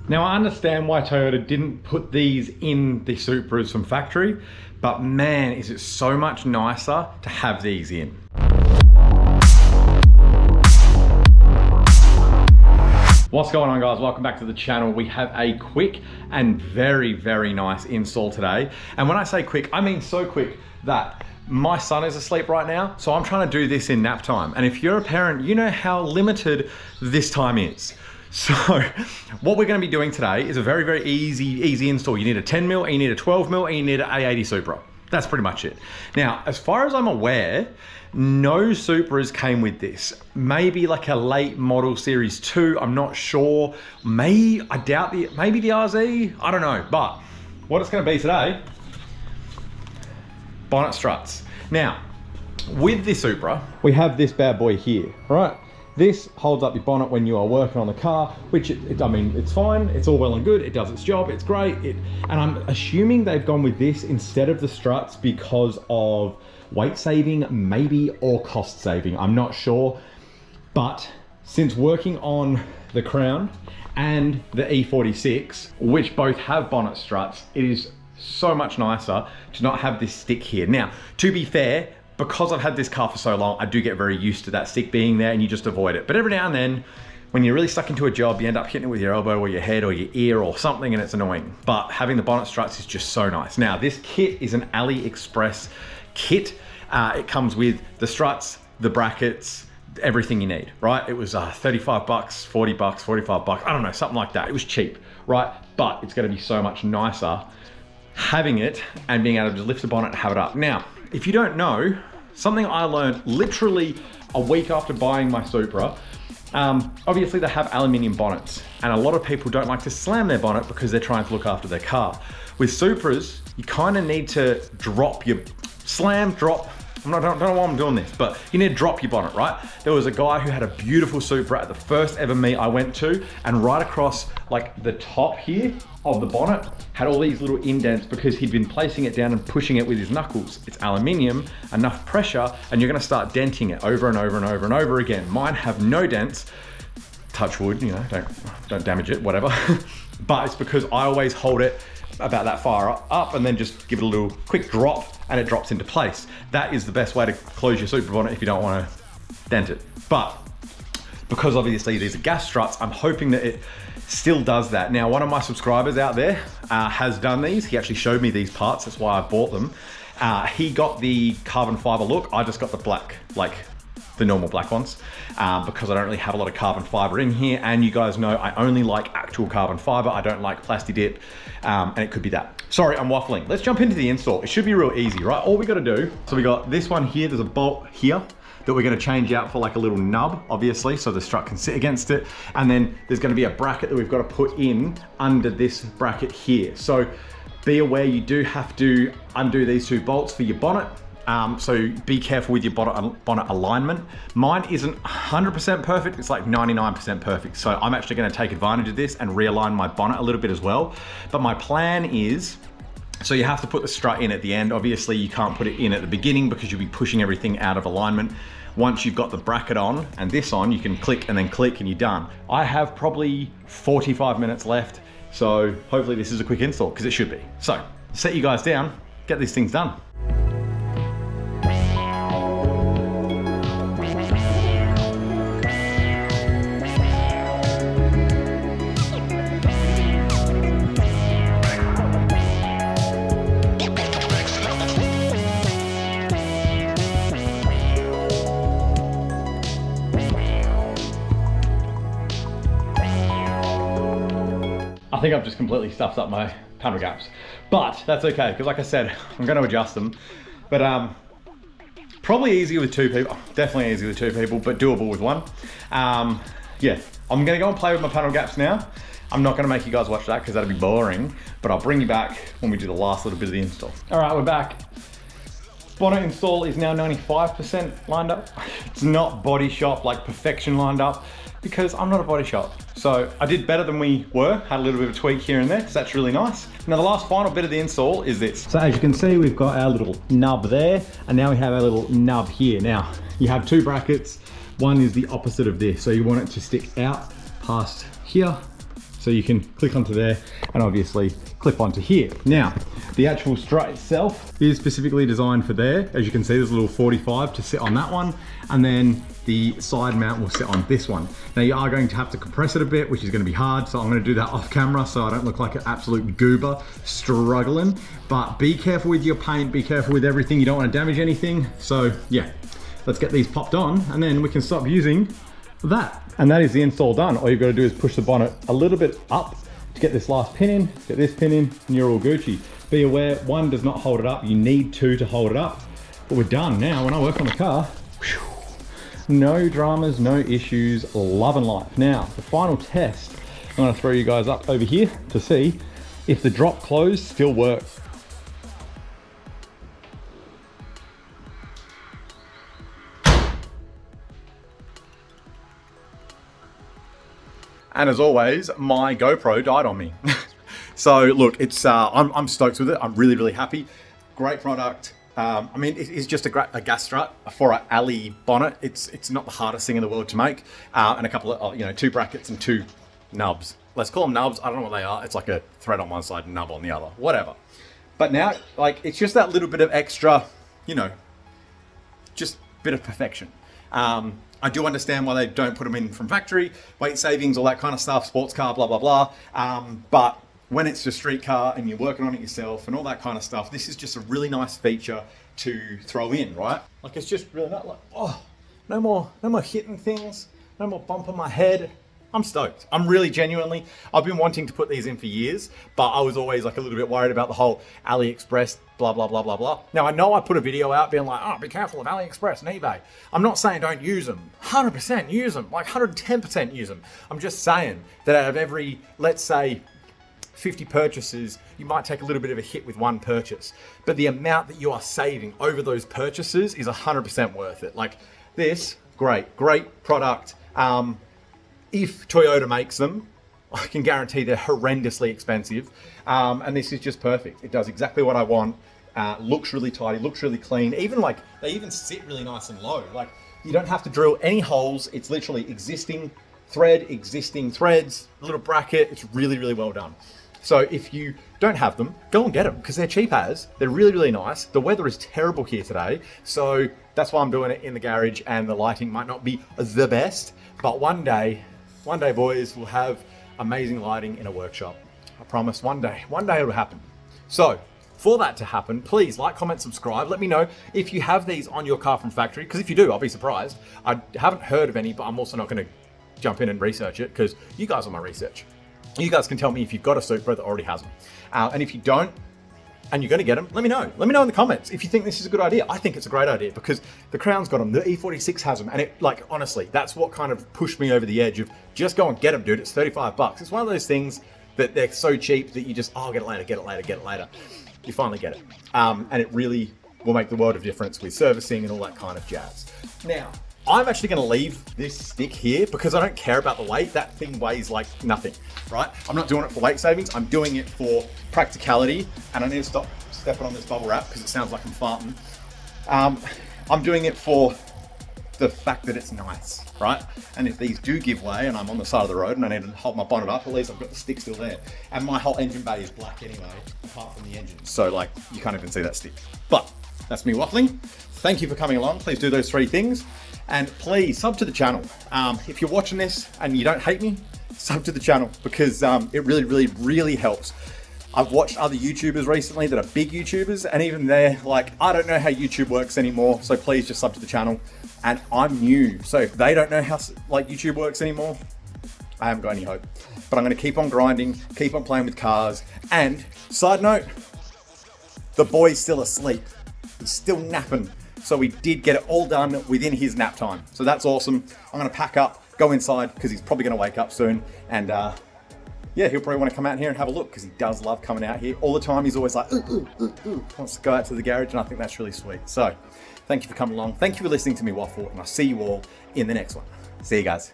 Now I understand why Toyota didn't put these in the Supras from factory, but man, is it so much nicer to have these in. What's going on, guys? Welcome back to the channel. We have a quick and very, very nice install today. And when I say quick, I mean so quick that my son is asleep right now, so I'm trying to do this in nap time. And if you're a parent, you know how limited this time is. So what we're going to be doing today is a very, very easy install. You need a 10 mil, and you need a 12 mil, and you need an A80 Supra. That's pretty much it. Now, as far as I'm aware, no Supras came with this. Maybe like a late model series 2, I'm not sure. Maybe the RZ, I don't know. But what it's going to be today, bonnet struts. Now, with this Supra, we have this bad boy here, right? This holds up your bonnet when you are working on the car, which I mean, it's fine. It's all well and good. It does its job. It's great. And I'm assuming they've gone with this instead of the struts because of weight saving, maybe, or cost saving. I'm not sure. But since working on the Crown and the E46, which both have bonnet struts, it is so much nicer to not have this stick here. Now, to be fair, because I've had this car for so long, I do get very used to that stick being there and you just avoid it. But every now and then, when you're really stuck into a job, you end up hitting it with your elbow or your head or your ear or something and it's annoying. But having the bonnet struts is just so nice. Now, this kit is an AliExpress kit. It comes with the struts, the brackets, everything you need, right? It was 35 bucks, 40 bucks, 45 bucks, I don't know, something like that. It was cheap, right? But it's gonna be so much nicer having it and being able to just lift the bonnet and have it up. Now, if you don't know, something I learned literally a week after buying my Supra, obviously they have aluminium bonnets and a lot of people don't like to slam their bonnet because they're trying to look after their car. With Supras, you kind of need to drop your, drop. I don't know why I'm doing this, but you need to drop your bonnet, right? There was a guy who had a beautiful Supra at the first ever meet I went to, and right across like the top here of the bonnet had all these little indents because he'd been placing it down and pushing it with his knuckles. It's aluminium, enough pressure, and you're gonna start denting it over and over and over and over again. Mine have no dents. Touch wood, you know, don't damage it, whatever. But it's because I always hold it about that far up and then just give it a little quick drop and it drops into place. That is the best way to close your Supra bonnet if you don't want to dent it. But because obviously these are gas struts, I'm hoping that it still does that. Now, one of my subscribers out there has done these. He actually showed me these parts, that's why I bought them. He got the carbon fiber look. I just got the black, like the normal black ones, because I don't really have a lot of carbon fiber in here. And you guys know I only like actual carbon fiber. I don't like plasti dip, and it could be that. Sorry, I'm waffling. Let's jump into the install. It should be real easy, right? All we gotta do, so we got this one here, there's a bolt here that we're gonna change out for like a little nub, obviously, so the strut can sit against it. And then there's gonna be a bracket that we've gotta put in under this bracket here. So be aware you do have to undo these two bolts for your bonnet. So be careful with your bonnet alignment. Mine isn't 100% perfect, it's like 99% perfect. So I'm actually gonna take advantage of this and realign my bonnet a little bit as well. But my plan is, so you have to put the strut in at the end. Obviously you can't put it in at the beginning because you'll be pushing everything out of alignment. Once you've got the bracket on and this on, you can click and then click and you're done. I have probably 45 minutes left. So hopefully this is a quick install, because it should be. So set you guys down, get these things done. I think I've just completely stuffed up my panel gaps, but that's okay, because like I said, I'm going to adjust them. But probably easier with two people, definitely easier with two people, but doable with one. Yeah, I'm going to go and play with my panel gaps now. I'm not going to make you guys watch that because that'd be boring, but I'll bring you back when we do the last little bit of the install. All right, we're back. Bonnet install is now 95% lined up. It's not body shop like perfection lined up, because I'm not a body shop. So I did better than we were, had a little bit of a tweak here and there, so that's really nice. Now the last final bit of the install is this. So as you can see, we've got our little nub there, and now we have our little nub here. Now, you have two brackets. One is the opposite of this, so you want it to stick out past here, So you can click onto there and obviously clip onto here. Now, the actual strut itself is specifically designed for there. As you can see, there's a little 45 to sit on that one. And then the side mount will sit on this one. Now you are going to have to compress it a bit, which is gonna be hard. So I'm gonna do that off camera so I don't look like an absolute goober struggling. But be careful with your paint, be careful with everything. You don't wanna damage anything. So yeah, let's get these popped on and then we can stop using that. And that is the install done. All you've got to do is push the bonnet a little bit up to get this last pin in, get this pin in, and you're all Gucci. Be aware, one does not hold it up. You need two to hold it up. But we're done. Now, when I work on the car, whew, no dramas, no issues, love and life. Now, the final test, I'm gonna throw you guys up over here to see if the drop close still works. And as always, my GoPro died on me. So look, it's I'm stoked with it. I'm really, really happy. Great product. I mean, it is just a gas strut for an alley bonnet. It's not the hardest thing in the world to make. And a couple of, you know, 2 brackets and 2 nubs. Let's call them nubs. I don't know what they are. It's like a thread on one side and nub on the other, whatever. But now, like, it's just that little bit of extra, you know, just bit of perfection. I do understand why they don't put them in from factory, weight savings, all that kind of stuff, sports car, blah, blah, blah. But when it's a street car and you're working on it yourself and all that kind of stuff, this is just a really nice feature to throw in, right? Like, it's just really not like, oh, no more hitting things, no more bumping my head. I'm stoked. I'm really genuinely, I've been wanting to put these in for years, but I was always like a little bit worried about the whole AliExpress, blah, blah, blah, blah, blah. Now I know I put a video out being like, oh, be careful of AliExpress and eBay. I'm not saying don't use them. 100% use them, like 110% use them. I'm just saying that out of every, let's say, 50 purchases, you might take a little bit of a hit with one purchase, but the amount that you are saving over those purchases is 100% worth it. Like this, great product. If Toyota makes them, I can guarantee they're horrendously expensive. And this is just perfect. It does exactly what I want. Looks really tidy, looks really clean. Even like, they even sit really nice and low. Like, you don't have to drill any holes. It's literally existing thread, existing threads, a little bracket. It's really, really well done. So if you don't have them, go and get them because they're cheap as. They're really, really nice. The weather is terrible here today. So that's why I'm doing it in the garage, and the lighting might not be the best, but one day, boys, we'll have amazing lighting in a workshop. I promise, one day it'll happen. So for that to happen, please like, comment, subscribe. Let me know if you have these on your car from factory, because if you do, I'll be surprised. I haven't heard of any, but I'm also not going to jump in and research it because you guys are my research. You guys can tell me if you've got a Supra that already has them. And if you don't, and you're going to get them, let me know. Let me know in the comments if you think this is a good idea. I think it's a great idea because the Crown's got them, the E46 has them, and it, like, honestly, that's what kind of pushed me over the edge of just go and get them, dude. It's 35 bucks. It's one of those things that they're so cheap that you just, oh, get it later. You finally get it. And it really will make the world of difference with servicing and all that kind of jazz. Now, I'm actually going to leave this stick here because I don't care about the weight. That thing weighs like nothing, right? I'm not doing it for weight savings. I'm doing it for practicality. And I need to stop stepping on this bubble wrap because it sounds like I'm farting. I'm doing it for the fact that it's nice, right? And if these do give way and I'm on the side of the road and I need to hold my bonnet up, at least I've got the stick still there. And my whole engine bay is black anyway, apart from the engine. So like, you can't even see that stick. But that's me waffling. Thank you for coming along. Please do those 3 things. And please sub to the channel. If you're watching this and you don't hate me, sub to the channel because it really, really, really helps. I've watched other YouTubers recently that are big YouTubers, and even they're like, I don't know how YouTube works anymore, so please just sub to the channel. And I'm new, so if they don't know how like YouTube works anymore, I haven't got any hope. But I'm gonna keep on grinding, keep on playing with cars. And side note, the boy's still asleep. He's still napping. So we did get it all done within his nap time. So that's awesome. I'm gonna pack up, go inside, because he's probably gonna wake up soon. And yeah, he'll probably wanna come out here and have a look, because he does love coming out here all the time. He's always like, wants to go out to the garage, and I think that's really sweet. So thank you for coming along. Thank you for listening to me waffle, and I'll see you all in the next one. See you guys.